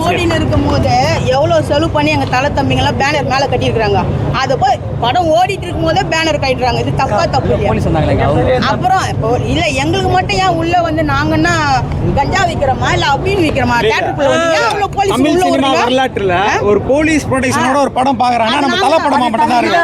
ஓடின்னு இருக்கும் போது எவ்வளோ செலவு பண்ணி எங்கள் தலை தம்பிங்கெல்லாம் பேனர் மேலே கட்டியிருக்கிறாங்க. அதை போய் படம் ஓடிட்டு இருக்கும் போதே பேனர் கட்டிடுறாங்க. இது தப்பு அப்புறம் இப்போ இல்லை எங்களுக்கு மட்டும் ஏன் உள்ள வந்து நாங்கன்னா கஞ்சா விற்கிறோமா இல்லை அப்படின்னு விற்கிறோமா தியேட்டருக்குள்ள வந்து ஏன் அவ்வளோ போலீஸ் உள்ள வருங்க? வரலாற்றுல ஒரு போலீஸ் ப்ரொடெக்ஷனோட ஒரு படம் பாக்குறாங்கன்னா நம்ம தலை படமா மட்டும் தான் இருக்கு.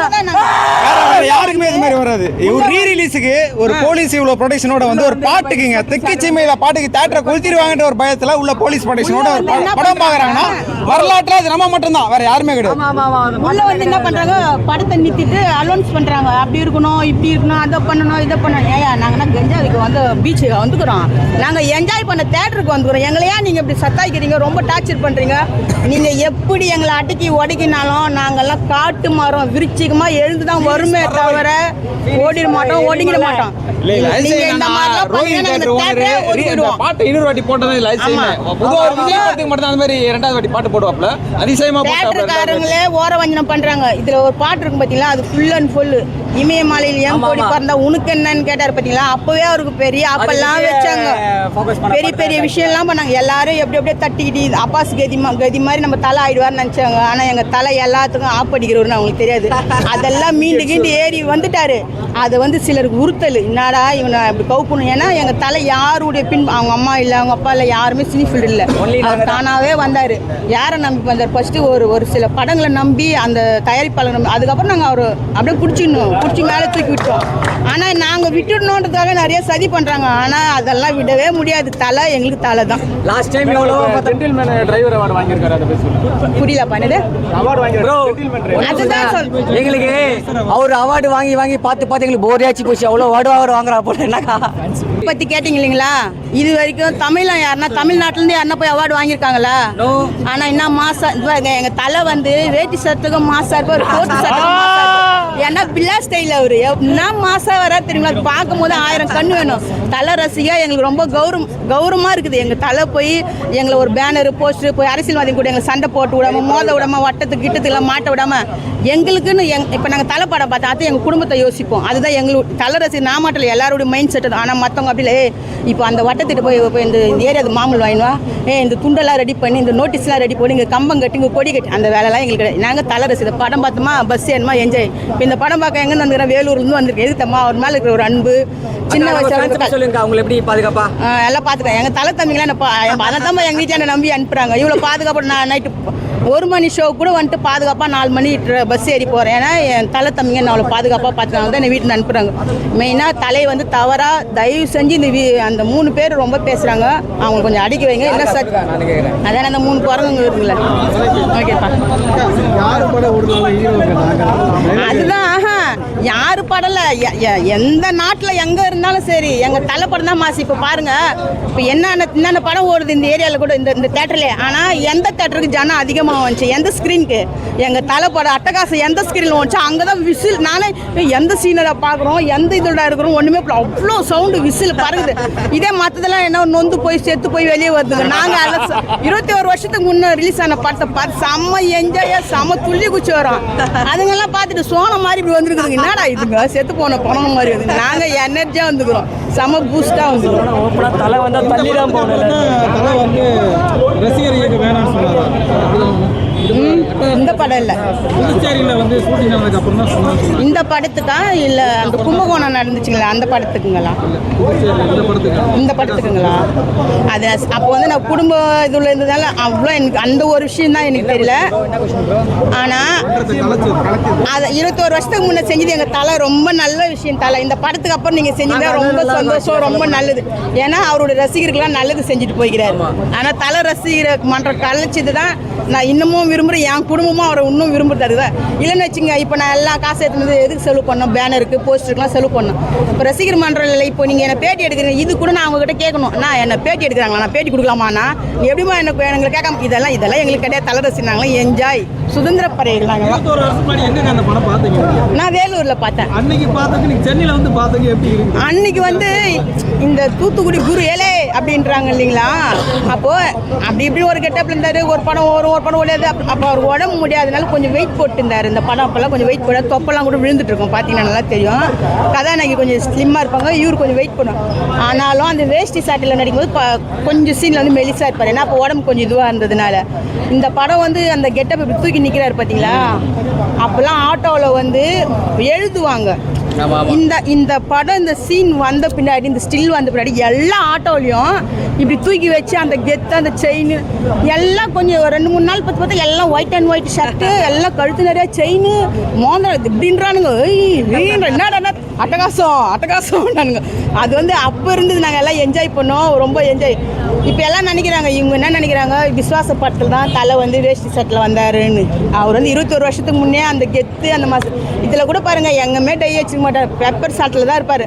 வேற யாருக்குமே இது மாதிரி வராது. ஒரு ரீ ரிலீஸுக்கு ஒரு போலீஸ் இவ்வளவு ப்ரொடெக்ஷனோட வந்து ஒரு பாட்டுக்குங்க தெற்கு சீமையில பாட்டுக்கு தியேட்டரை கொளுத்திடுவாங்கன்ற ஒரு பயத்துல உள்ள போலீஸ் ப்ரொடெக்ஷனோட ஒரு படம் பாக்குறாங்கன்னா வரலாற்றுல அது நம்ம மட்டும் தான், வேற யாருமே கிடையாது. உள்ள வந்து என்ன பண்றாங்க, படத்தை நிறுத்திட்டு அலௌன்ஸ் பண்றாங்க. அப்படி இருக்கணும் இப்படி இருக்கணும், அதை பண்ணணும் இதை பண்ணணும். ஏயா நாங்கன்னா கஞ்சாவுக்கு வந்து பீச்சுக்கு வந்துக்கிறோம், நாங்க என்ஜாய் பண்ண தியேட்டருக்கு வந்துக்கிறோம். எங்களையா நீங்க இப்படி சத்தாய்க்கிறீங்க, ரொம்ப டார்ச்சர் பண்றீங்க. நீங்க எப்படி எங்களை அடக்கி உடைக்கினாலும் நாங்கெல்லாம் காட்டு மரம் விருச்சிகமா எழுந்துதான் வருமே தவிர ஓடிட மாட்டோம், ஒடுங்கிட மாட்டோம். ஓரவஞ்சனம் பண்றாங்க. இதுல ஒரு பாட்டு இருக்கும் பாத்தீங்களா, அது ஃபுல் அண்ட் ஃபுல் இமயமலையில் ஏன் கோடி பிறந்தா உனக்கு என்னன்னு கேட்டாரு பாத்தீங்களா. அப்பவே அவருக்கு பெரிய அப்பெல்லாம் வச்சாங்க, பெரிய பெரிய விஷயம் எல்லாம் பண்ணாங்க. எல்லாரும் எப்படி எப்படியே தட்டிக்கிட்டு அப்பாஸ் கதி மாதிரி நம்ம தலை ஆயிடுவார்னு நினைச்சாங்க. ஆனா எங்க தலை எல்லாத்துக்கும் ஆப்படிக்கிறவருன்னு அவங்களுக்கு தெரியாது. அதெல்லாம் மீண்டு கீண்டு ஏறி வந்துட்டாரு. அதை வந்து சிலருக்கு உறுத்தல், என்னடா இவனை அப்படி கவுக்கணும். ஏன்னா எங்க தலை யாருடைய அவங்க அம்மா இல்லை அவங்க அப்பா இல்லை யாருமே சினி ஃபீல்டு இல்லை. அவர் தானாவே வந்தாரு. யாரை நம்பி வந்தார்? ஃபர்ஸ்ட் ஒரு சில படங்களை நம்பி அந்த தயாரிப்பாளர் நம்பி, அதுக்கப்புறம் நாங்கள் அவர் அப்படியே பிடிச்சி மேலே தூக்கி விட்டோம். ஆனால் நாங்கள் விட்டுடணுன்றதுக்காக நிறைய சதி பண்ணுறாங்க. ஆனால் அதெல்லாம் விடவே முடியாது. தலை எங்களுக்கு தலை தான். லாஸ்ட் டைம் எவ்வளோ ஜென்டில்மேன் டிரைவர் அவார்டு வாங்கியிருக்காரு. அதை புரியல பண்ணது அவார்டு வாங்கியிருக்காரு. அதுதான் சொல்றேன். எங்களுக்கு அவர் அவார்டு வாங்கி பார்த்து எங்களுக்கு போரே ஆச்சு போச்சு. அவ்வளோ அவார்டு வாங்குறா போல என்னக்கா பற்றி கேட்டிங்க இல்லைங்களா? இது வரைக்கும் தமிழ் யாருன்னா தமிழ்நாட்டிலேருந்து யாருன்னா போய் அவார்டு வாங்கியிருக்காங்களா? ஆனால் என்ன மாசம் எங்கள் தலை வந்து வேட்டி சத்துக்கும் மாசா இருப்பா, ஒரு கோட்டு சத்துக்கும். ஏன்னா பில்லா ஸ்டைல் அவரு என்ன மாசா வரா தெரியுங்களா? பார்க்கும் போது 1000 கண்ணு வேணும். தலை ரசிகா எங்களுக்கு ரொம்ப கௌரவமா இருக்குது. எங்க தலை போய் எங்களை ஒரு பேனர் போஸ்டர் போய் அரசியல்வாதி கூட எங்களை சண்டை போட்டு விடாம மோத விடாம வட்டத்துக்கு கிட்டத்துக்குலாம் மாட்ட விடாம எங்களுக்குன்னு இப்போ நாங்கள் தலை படம் பார்த்தா அது எங்கள் குடும்பத்தை யோசிப்போம். அதுதான் எங்களுக்கு தலை ரசிகர் நாமாட்டில் எல்லாருடைய மைண்ட் செட். ஆனால் மற்றவங்க அப்படி இல்லை. இப்போ அந்த வட்டத்திட்டு போய் இப்போ இந்த ஏரியா மாமூல் வாங்கினுவா, இந்த துண்டெல்லாம் ரெடி பண்ணி இந்த நோட்டீஸ்லாம் ரெடி பண்ணி இங்கே கம்பம் கட்டி இங்கே கொடி கட்டி அந்த வேலைலாம் எங்களுக்கு கிடையாது. நாங்கள் தலை ரசிகர் படம் பார்த்தோமா பஸ் ஏறணுமா என்ஜாய். இப்போ இந்த படம் பார்க்க எங்கேருந்து வந்துக்கிறேன், வேலூர்லேருந்து வந்திருக்கேன். எதுக்கம்மா அவர் மேலே இருக்கிற ஒரு அன்பு சின்ன வயசுல சொல்லுங்க. அவங்க எப்படி பாதுகாப்பா எல்லாம் பார்த்துக்கிறேன். எங்கள் தலை தம்பிங்களாம் அதை தான் எங்கள் வீட்டில் என்ன நம்பி அனுப்புகிறாங்க. இவ்வளோ பாதுகாப்பு. நான் நைட்டு 1 மணி ஷோ கூட வந்துட்டு பாதுகாப்பாக 4 மணி பஸ் ஏறி போகிறேன். ஏன்னா என் தலை தம்பிங்க என்ன அவ்வளோ பாதுகாப்பாக பார்த்துக்காங்க தான் என் வீட்டில் அனுப்புகிறாங்க. மெயினாக தலை வந்து தவறாக தயவு செஞ்சு இந்த அந்த 3 பேர் ரொம்ப பேசுகிறாங்க. அவங்க கொஞ்சம் அடிக்க வைங்க. இல்லை சார் அதான் அந்த 3 குரங்குங்க இருக்குல்ல. ஓகேப்பா அதுதான் யாரு படலை எந்த நாட்டில் எங்கே இருந்தாலும் சரி எங்கள் தலை படம் தான் மாசி. இப்போ பாருங்கள், இப்போ என்னென்ன படம் ஓடுது இந்த ஏரியாவில் கூட இந்த தேட்டர்லேயே. ஆனால் எந்த தேட்டருக்கு ஜனம் அதிகமாக வந்துச்சு, எந்த ஸ்க்ரீனுக்கு எங்கள் தலை படம் அட்டகாசம் எந்த ஸ்க்ரீனில் வந்துச்சு அங்கே தான் விசில். நானே எந்த சீனரை பார்க்குறோம் எந்த இதோட இருக்கிறோம் ஒன்றுமே அவ்வளோ சவுண்டு விசில் பறகுது. இதே மற்றதெல்லாம் என்ன நொந்து போய் செத்து போய் வெளியே வருதுங்க. நாங்கள் அதில் 21 வருஷத்துக்கு முன்னே ரிலீஸ் ஆன படத்தை பார்த்து செம்ம என்ஜாயாக செம்ம துள்ளி குச்சி வரோம். அதுங்கெல்லாம் பார்த்துட்டு சோனம் மாதிரி இப்படி வந்துருக்குதுங்க. என்னடா இதுங்க செத்து போன பணம் மாதிரி வந்து நாங்கள் எனர்ஜியாக வந்துக்கிறோம், செம பூஸ்டாக வந்துக்கிறோம். தலை வந்தால் தள்ளி தான் போகணும். தலை வந்து ரசிகர்களுக்கு வேணாம்னு சொன்னாங்க. இந்த படம் இல்லை, புதுச்சேரியில் வந்து ஷூட்டிங் நடந்ததுக்கு அப்புறம் தான் சொன்னாங்க. இந்த படத்துக்கா இல்லை அந்த கும்பகோணம் நடந்துச்சுங்களா அந்த படத்துக்குங்களா? இந்த படத்துக்குங்களா? அது அப்போ வந்து நான் குடும்ப இதில் இருந்ததால அவ்வளோ எனக்கு அந்த ஒரு விஷயம் தான் எனக்கு தெரியல. ஆனால் அதை 21 வருஷத்துக்கு முன்னே செஞ்சது எங்கள் தலை ரொம்ப நல்ல விஷயம். தலை இந்த படத்துக்கு அப்புறம் நீங்கள் செஞ்சது ரொம்ப சந்தோஷம், ரொம்ப நல்லது. ஏன்னா அவருடைய ரசிகர்கள்லாம் நல்லது செஞ்சுட்டு போய்கிறாரு. ஆனால் தலை ரசிகர் மன்ற கலைச்சது தான் நான் இன்னமும் விரும்புகிறேன். என் குடும்பமும் அவரை இன்னும் விரும்புறது தான். இல்லைன்னு வச்சுங்க, இப்போ நான் எல்லா காசு எடுத்துனது எதுக்கு செலவு பண்ணோம், பேனருக்கு போஸ்டருக்குலாம் செலவு பண்ணோம். இப்போ ரசிகர் மன்றம் இல்லை. இப்போ நீங்கள் என்னை பேட்டி எடுக்கிறீங்க, இது கூட நான் அவங்ககிட்ட கேட்கணும். நான் என்னை பேட்டி எடுக்கிறாங்களா, நான் பேட்டி கொடுக்கலாமாண்ணா எப்படிமா எங்களை கேட்காம இதெல்லாம் எங்களுக்கு கிடையாது. தலை ரசிகனாங்களா என்ஜாய் சுதந்திர பறவைகள் நாங்களாம். 21 வருஷம் முன்னாடி எங்க அந்த படம் பாத்தீங்க? நான் வேலூர்ல பார்த்தேன். அன்னைக்கு பார்த்தது நீங்க சென்னையில வந்து பாத்தீங்க, எப்படி இருக்கு? அன்னைக்கு வந்து இந்த தூத்துக்குடி குரு ஏலே அப்படின்றாங்க இல்லைங்களா, அப்போ அப்படி இப்படி ஒரு கெட்டப்ல இருந்தாரு. ஒரு படம் வரும், ஒரு படம் ஓடாது. அப்போ அவர் உடம்பு முடியாதனால கொஞ்சம் வெயிட் போட்டு இருந்தாரு. இந்த படம் அப்பெல்லாம் கொஞ்சம் வெயிட் போட தொப்பெல்லாம் கூட விழுந்துட்டு இருக்கும், பார்த்தீங்கன்னா நல்லா தெரியும். கதாநாயகி கொஞ்சம் ஸ்லிம்மாக இருப்பாங்க, இவர் கொஞ்சம் வெயிட் பண்ணும். ஆனாலும் அந்த வேஷ்டி சாட்டில் நடிக்கும்போது கொஞ்சம் சீனில் வந்து மெலிசா இருப்பார். ஏன்னா அப்போ உடம்பு கொஞ்சம் இதுவாக இருந்ததுனால. இந்த படம் வந்து அந்த கெட்டப் இப்படி தூக்கி நிற்கிறாரு பார்த்தீங்களா, அப்போல்லாம் ஆட்டோவில் வந்து எழுதுவாங்க. இந்த படம் இந்த சீன் வந்த பின்னாடி, இந்த ஸ்டில் வந்த பின்னாடி எல்லா ஆட்டோலையும் இப்படி தூக்கி வச்சு அந்த கெத்து, அந்த செயின் எல்லாம் கொஞ்சம் 2-3 நாள் பார்த்தா எல்லாம் ஒயிட் அண்ட் ஒயிட் ஷர்ட்டு, எல்லாம் கழுத்து நிறையா செயின், மோதிரம் இப்படின்றானுங்க. என்னடா அட்டகாசம்னானுங்க. அது வந்து அப்போ இருந்தது. நாங்கள் எல்லாம் என்ஜாய் பண்ணோம், ரொம்ப என்ஜாய். இப்போ எல்லாம் நினைக்கிறாங்க, இவங்க என்ன நினைக்கிறாங்க, விஸ்வாச படத்தில் தான் தலை வந்து வேஷ்டி சட்டில் வந்தாருன்னு. அவர் வந்து 21 வருஷத்துக்கு முன்னே அந்த கெத்து, அந்த மாதம் இதில் கூட பாருங்கள், எங்கேயுமே டை வச்சுக்க மாட்டார், பெப்பர் சால்ட்டில் தான் இருப்பார்.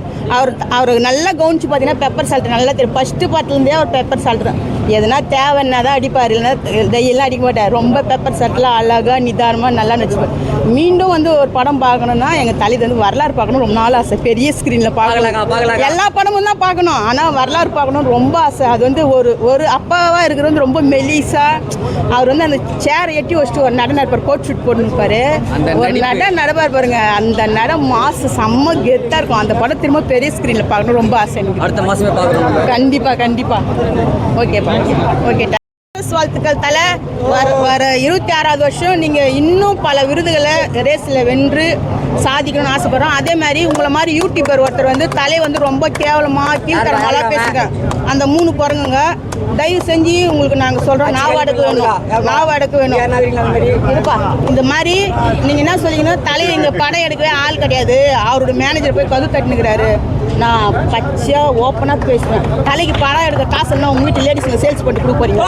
அவர் நல்லா கவனிச்சு பார்த்தீங்கன்னா பெப்பர் சால்ட் நல்லா தெரியும். ஃபஸ்ட்டு பாட்டிலேருந்தே அவர் பெப்பர் சால்ட் தான். எதுனா தேவைன்னா தான் அடிப்பார், இல்லைன்னா டையெல்லாம் அடிக்க மாட்டார். ரொம்ப பெப்பர் சால்ட்லாம் அழகாக நிதானமாக நல்லா நடிச்சுப்பார். மீண்டும் வந்து ஒரு படம் பார்க்கணுன்னா எங்கள் தலைக்கு வந்து வரலாறு பார்க்கணும் ரொம்ப நாள் ஆசை. பெரிய ஸ்க்ரீனில் பார்க்கலாம், எல்லா படமும் தான் பார்க்கணும். ஆனால் வரலாறு பார்க்கணும் ரொம்ப ஆசை. அது வந்து ஒரு அப்பாவாக இருக்கிறது வந்து ரொம்ப மெலிசா. அவர் வந்து அந்த சேரை எட்டி வச்சுட்டு ஒரு நடனம் இருப்பார், கோட் ஷூட் போட்டுருப்பாரு, ஒரு நடப்பார் பாருங்க. அந்த நடம் மாசு செம்ம கெத்தாக இருக்கும். அந்த படம் திரும்ப பெரிய ஸ்க்ரீனில் பார்க்கணும் ரொம்ப ஆசை எனக்கு. அடுத்த மாசமே பார்க்கணும். கண்டிப்பாக. ஓகே. வாழ்த்துக்கள் தலை. வர 26வது வருஷம் நீங்கள் இன்னும் பல விருதுகளை ரேஸில் வென்று சாதிக்கணும்னு ஆசைப்படுறோம். அதே மாதிரி உங்களை மாதிரி யூடியூபர் ஒருத்தர் வந்து தலை வந்து ரொம்ப கேவலமாக கீழ்த்தரமாலாம் பேசுங்க. அந்த 3 குரங்குங்க தயவு செஞ்சு உங்களுக்கு நாங்கள் சொல்கிறோம், நாவாடக்கு வேணும். இருப்பா இந்த மாதிரி நீங்கள் என்ன சொல்லிங்கன்னா, தலை இங்கே படம் எடுக்கவே ஆள் கிடையாது, அவரோட மேனேஜர் போய் கது தட்டுனுக்கிறாரு. நான் பச்சையாக ஓப்பனாக பேசுவேன். தலைக்கு படம் எடுக்க காசு எல்லாம் உங்கள் வீட்டு லேடிஸில் சேல்ஸ் பண்ணி கொடுக்க போறீங்க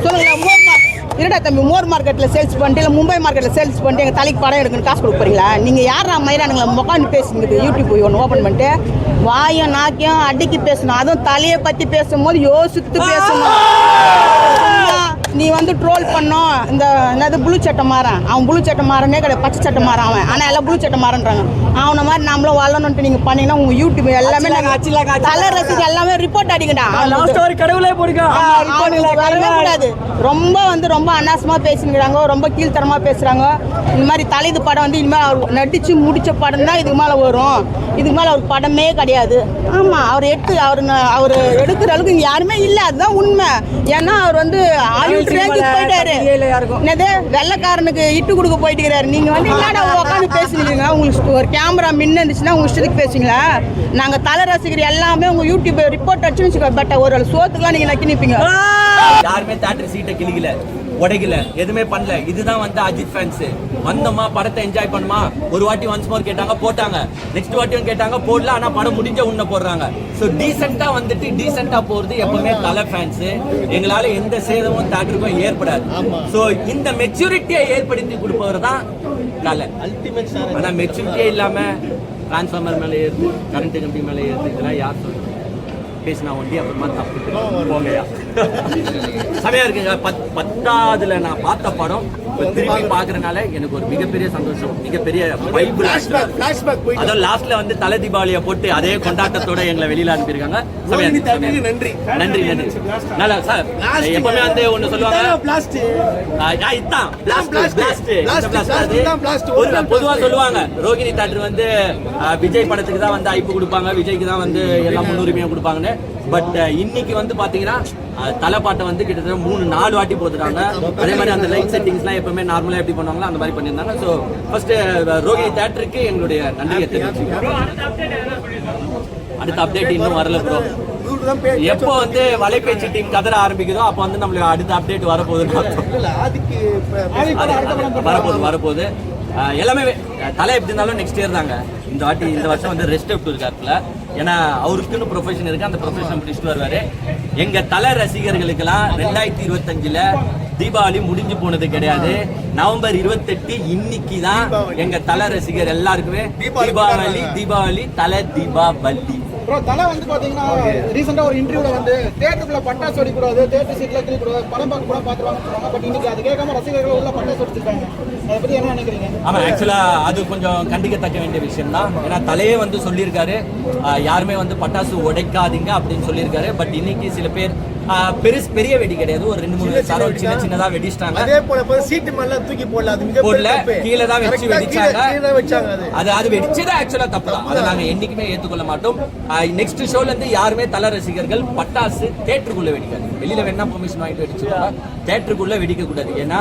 சொல்லுங்களா? இருடா தம்பி, மோர் மார்க்கெட்டில் சேல்ஸ் பண்ணிட்டு இல்லை மும்பை மார்க்கெட்டில் சேல்ஸ் பண்ணிட்டு எங்கள் தலைக்கு படம் எடுக்கணும் காசு கொடுக்க போறீங்களா? நீங்கள் யாரா மயிரானுங்களா முகான்னு பேசுங்க. யூடியூப் போய் ஒன்று ஓப்பன் பண்ணிட்டு வாயும் நாக்கியம் அடிக்கி பேசணும். அதுவும் தலையை பற்றி பேசும்போது யோசித்து பேசணும். நீ வந்து ட்ரோல் பண்ணோம். இந்த என்னது ப்ளூ சட்டை மாறன், அவன் ப்ளூ சட்டை மாறனே கிடையாது, பச்சை சட்டை மாறான் அவன். ஆனால் எல்லாம் ப்ளூ சட்டை மாறன்றாங்க. அவனை மாதிரி நம்மளும் வளரணுன்ட்டு நீங்கள் பண்ணீங்கன்னா உங்கள் யூடியூப் எல்லாமே தலை ரசிகர் எல்லாமே ரிப்போர்ட் அடிக்கடா. கடவுளே போடுங்க, வரக்கூடாது. ரொம்ப அனாசமாக பேசிக்கிறாங்க, ரொம்ப கீழ்த்தரமாக பேசுகிறாங்க. இந்த மாதிரி தலைது படம் வந்து இனிமேல் அவர் நடித்து முடித்த படம் தான் இதுக்கு மேலே வரும். இதுக்கு மேலே அவர் படமே கிடையாது. ஆமாம், அவர் எடுக்கிற அளவுக்கு இங்கே யாருமே இல்லை, அதுதான் உண்மை. ஏன்னா அவர் வந்து போயிட்டாரு. என்னது வெள்ளைக்காரனுக்கு இட்டு கொடுக்க போயிட்டு இருக்கிறாரு. நீங்க வந்து உட்காந்து பேசுனீங்க, உங்களுக்கு ஒரு கேமரா மின்னு இருந்துச்சுன்னா உங்க இஷ்டத்துக்கு பேசுவீங்களா? நாங்க தலை ரசிகர் எல்லாமே உங்க யூடியூப் ரிப்போர்ட் அடிச்சு வச்சுக்கோ. பட் ஒரு சோத்துக்குலாம் நீங்க நக்கி நிப்பீங்க. யாருமே தியேட்டர் சீட்டை கிளிக்கல, உடைக்கல, எதுவுமே பண்ணல. இதுதான் வந்து அஜித் ஃபேன்ஸ். வந்தோமா, படத்தை என்ஜாய் பண்ணுமா, ஒரு வாட்டி ஒன்ஸ் மோர் கேட்டாங்க போட்டாங்க, நெக்ஸ்ட் வாட்டியும் கேட்டாங்க போடல, ஆனா படம் முடிஞ்ச உன்ன போடுறாங்க. ஸோ டீசெண்டா வந்துட்டு டீசெண்டா போறது எப்பவுமே தலை ஃபேன்ஸ். எங்களால எந்த சேதமும் தியேட்டருக்கும் ஏற்படாது. ஸோ இந்த மெச்சூரிட்டியை ஏற்படுத்தி கொடுப்பவர் தான் தலை. அல்டிமேட். ஆனா மெச்சூரிட்டியே இல்லாம டிரான்ஸ்ஃபார்மர் மேலே ஏறுது, கரண்ட் கம்பி மேலே ஏறுது, இதெல்லாம் யார் சொல்லுங்க? பேசினா ஒண்டி அப்புறமா தப்பு போங்கயா. செமையா இருக்குங்க. 10ஆவதுல நான் பார்த்த படம் திருப்பி பாக்குறதுனால எனக்கு ஒரு மிகப்பெரிய சந்தோஷம், மிகப்பெரிய வைப். அதான் லாஸ்ட்ல வந்து தலை தீபாவளியை போட்டு அதே கொண்டாட்டத்தோட எங்களை வெளியில அனுப்பியிருக்காங்க. நன்றி. நல்லா சார், எப்பவுமே வந்து ஒண்ணு சொல்லுவாங்க, பொதுவா சொல்லுவாங்க ரோகிணி தியேட்டர் வந்து விஜய் படத்துக்கு தான் வந்து ஐப்பு கொடுப்பாங்க, விஜய்க்கு தான் வந்து எல்லா முன்னுரிமையும் கொடுப்பாங்கன்னு. பட் இன்னைக்கு வந்து பாத்தீங்கன்னா தலை பாட்டை வந்து கிட்டத்தட்ட 3-4 வாட்டி போட்டுட்டாங்க. அதே மாதிரி அந்த லைட் செட்டிங்ஸ்லாம் எப்பவுமே நார்மலா எப்படி பண்ணுவாங்களோ அந்த மாதிரி பண்ணியிருந்தாங்க. ஸோ ஃபர்ஸ்ட் ரோகிணி தியேட்டருக்கு எங்களுடைய நன்றியை தெரிவிச்சுக்கிறோம். அடுத்த அப்டேட் இன்னும் வரல ப்ரோ. எப்போ வந்து வலைபேச்சு டீம் கதற ஆரம்பிக்குதோ அப்போ வந்து நம்மளுக்கு அடுத்த அப்டேட் வரப்போகுதுன்னு வரப்போகுது. எல்லாமே தலை எப்படி இருந்தாலும் நெக்ஸ்ட் இயர் தாங்க. இந்த வருஷம் வந்து ரெஸ்ட் எடுத்து இருக்காருல, ஏன்னா அவருக்குன்னு ப்ரொஃபஷன் இருக்கு, அந்த ப்ரொஃபஷன் முடிச்சுட்டு வருவாரு. எங்க தலை ரசிகர்களுக்கெல்லாம் 2025ல தீபாவளி முடிஞ்சு போனது கிடையாது. நவம்பர் 28 இன்னைக்கு தான் எங்க தலை ரசிகர் எல்லாருக்குமே தீபாவளி தலை தீபாவளி. ப்ரோ தலை வந்து பாத்தீங்கன்னா ரீசெண்டா ஒரு இன்டர்வியூல வந்து தியேட்டருக்குள்ள பட்டாசு வெடிக்கூடாது, தியேட்டர் சீட்ல கிளிக்கூடாது, படம் பார்க்க கூட பாத்துருவாங்கன்னு சொன்னாங்க. பட் இன்னைக்கு அது கேட்காம ரசிகர்கள் உள்ள பட்டாசு வெடிச்சிருக்காங்க. அதை பத்தி என்ன நினைக்கிறீங்க? ஆமா, ஆக்சுவலா அது கொஞ்சம் கண்டிக்கத்தக்க வேண்டிய விஷயம் தான். ஏன்னா தலையே வந்து சொல்லியிருக்காரு, யாருமே வந்து பட்டாசு உடைக்காதீங்க அப்படின்னு சொல்லியிருக்காரு. பட் இன்னைக்கு சில பேர் பெரிய வெடி கிடையாது, ஒரு 2-3 சரம் சின்னதா வெடிச்சிட்டாங்க. அதே போல சீட்டு மேல தூக்கி போடல, அது மிக போடல, கீழே தான் வச்சு வெடிச்சாங்க. அது வெடிச்சதா ஆக்சுவலா தப்பு தான், அதை நாங்க என்னைக்குமே ஏத்துக்கொள்ள மாட்டோம். நெக்ஸ்ட் ஷோல இருந்து யாருமே தல ரசிகர்கள் பட்டாசு தியேட்டருக்குள்ள வெடிக்காது. வெளியில வேணா பெர்மிஷன் வாங்கிட்டு வெடிச்சுக்கலாம், தியேட்டருக்குள்ள வெடிக்க கூடாது. ஏன்னா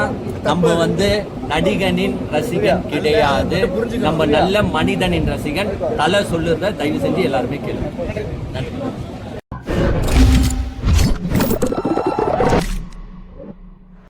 நம்ம வந்து நடிகனின் ரசிகன் கிடையாது, நம்ம நல்ல மனிதனின் ரசிகன். தலை சொல்லுறத தயவு செஞ்சு எல்லாருமே கேளுங்க. நன்றி.